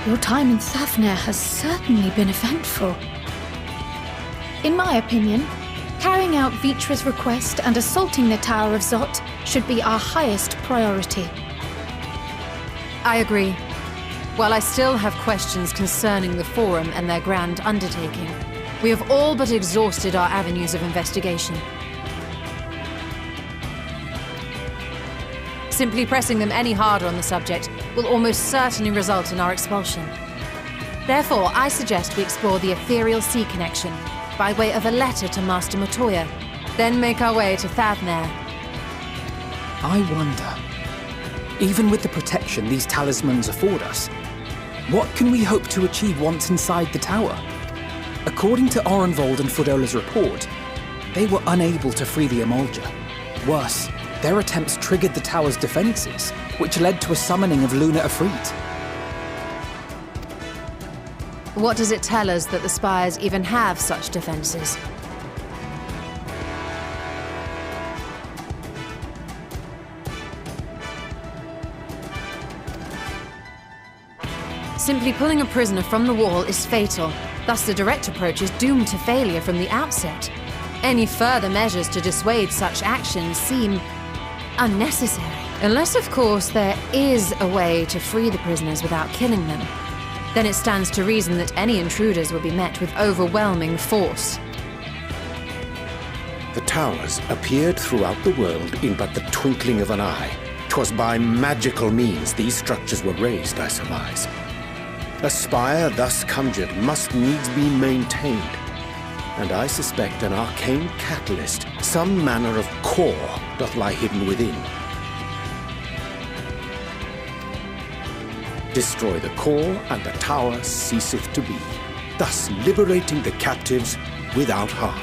Your time in Thavner has certainly been eventful. In my opinion, carrying out Vitra's request and assaulting the Tower of Zot should be our highest priority. I agree. While I still have questions concerning the Forum and their grand undertaking, we have all but exhausted our avenues of investigation. Simply pressing them any harder on the subject will almost certainly result in our expulsion. Therefore, I suggest we explore the ethereal sea connection by way of a letter to Master Motoya, then make our way to Thavner. I wonder, even with the protection these talismans afford us, what can we hope to achieve once inside the tower? According to Orenvold and Fodola's report, they were unable to free the Emolja. Worse, their attempts triggered the tower's defenses, which led to a summoning of Luna Ifrit. What does it tell us that the Spires even have such defenses? Simply pulling a prisoner from the wall is fatal, thus the direct approach is doomed to failure from the outset. Any further measures to dissuade such actions seem unnecessary. Unless, of course, there is a way to free the prisoners without killing them. Then it stands to reason that any intruders will be met with overwhelming force. The towers appeared throughout the world in but the twinkling of an eye. 'Twas by magical means these structures were raised, I surmise. A spire thus conjured must needs be maintained, and I suspect an arcane catalyst, some manner of core, doth lie hidden within. Destroy the core, and the tower ceaseth to be, thus liberating the captives without harm.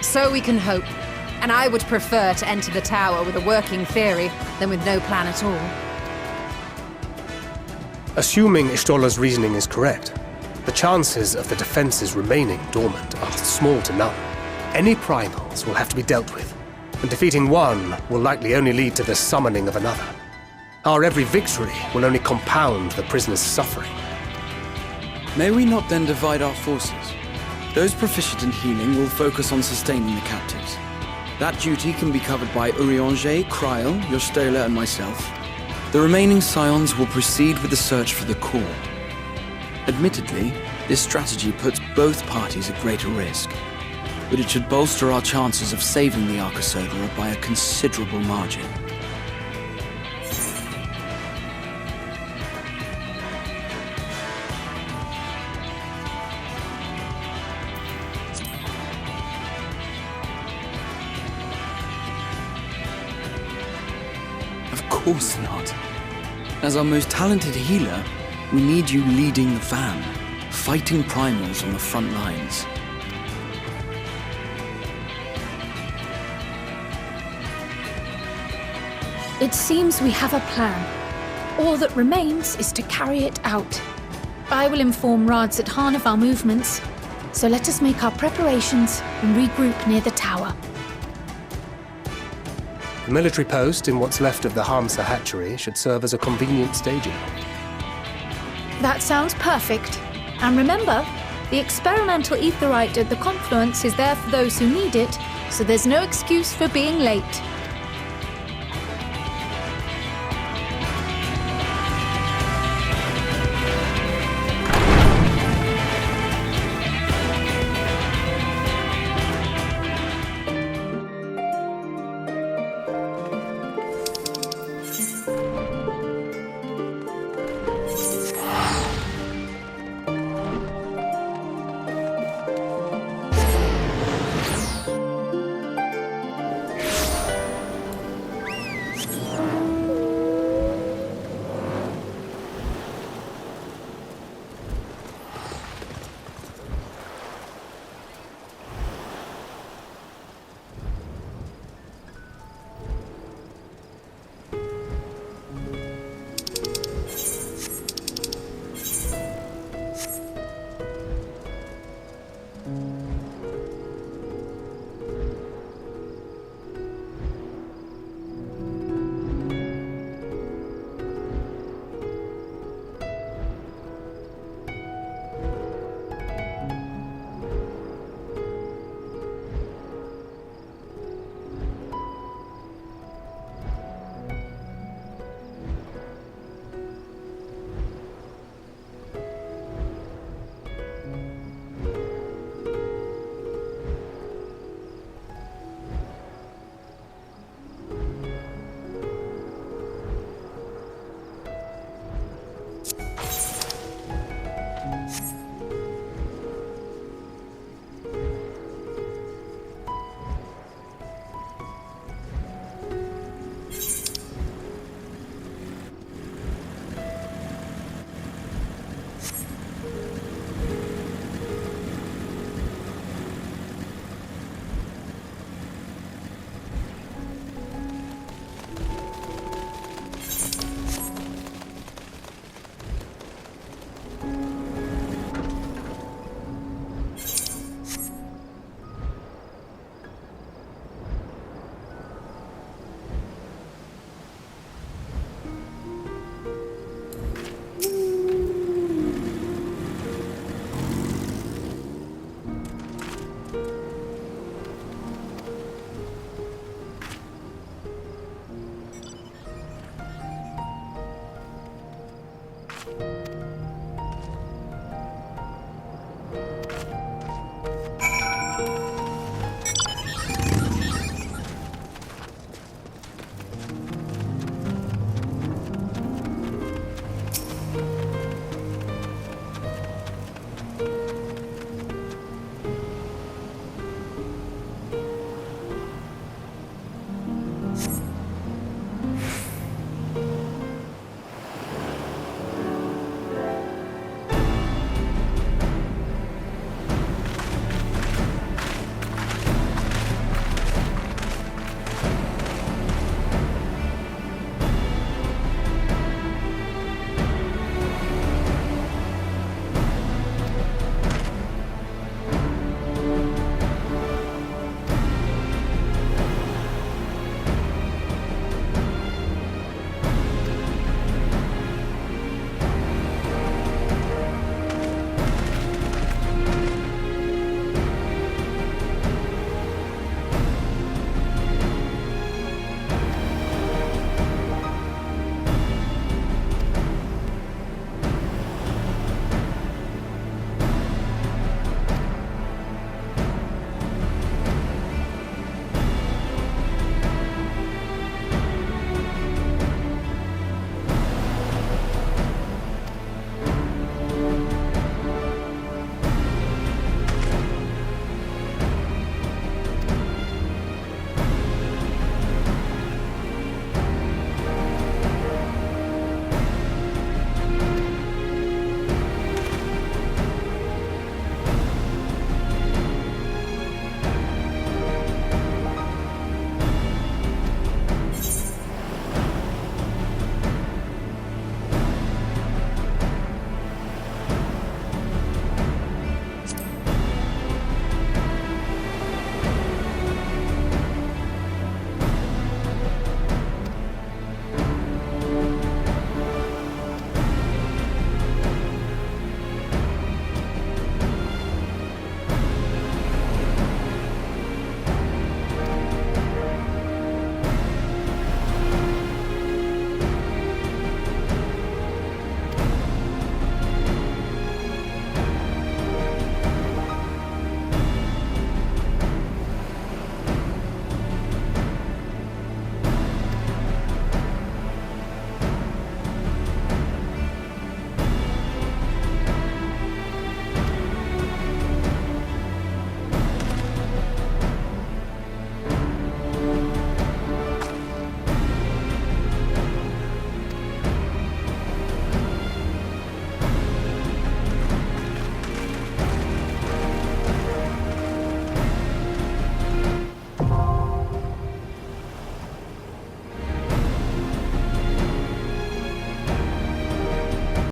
So we can hope, and I would prefer to enter the tower with a working theory than with no plan at all. Assuming Ishtola's reasoning is correct, the chances of the defenses remaining dormant are small to none. Any primals will have to be dealt with, and defeating one will likely only lead to the summoning of another. Our every victory will only compound the prisoner's suffering. May we not then divide our forces? Those proficient in healing will focus on sustaining the captives. That duty can be covered by Urianger, Kryl, Yostola, and myself. The remaining Scions will proceed with the search for the core. Admittedly, this strategy puts both parties at greater risk, but it should bolster our chances of saving the Arcosodra by a considerable margin. Of course not. As our most talented healer, we need you leading the van, fighting primals on the front lines. It seems we have a plan. All that remains is to carry it out. I will inform Rads at Han of our movements, so let us make our preparations and regroup near the tower. The military post in what's left of the Hamsa hatchery should serve as a convenient staging. That sounds perfect. And remember, the experimental aetherite at the confluence is there for those who need it, so there's no excuse for being late.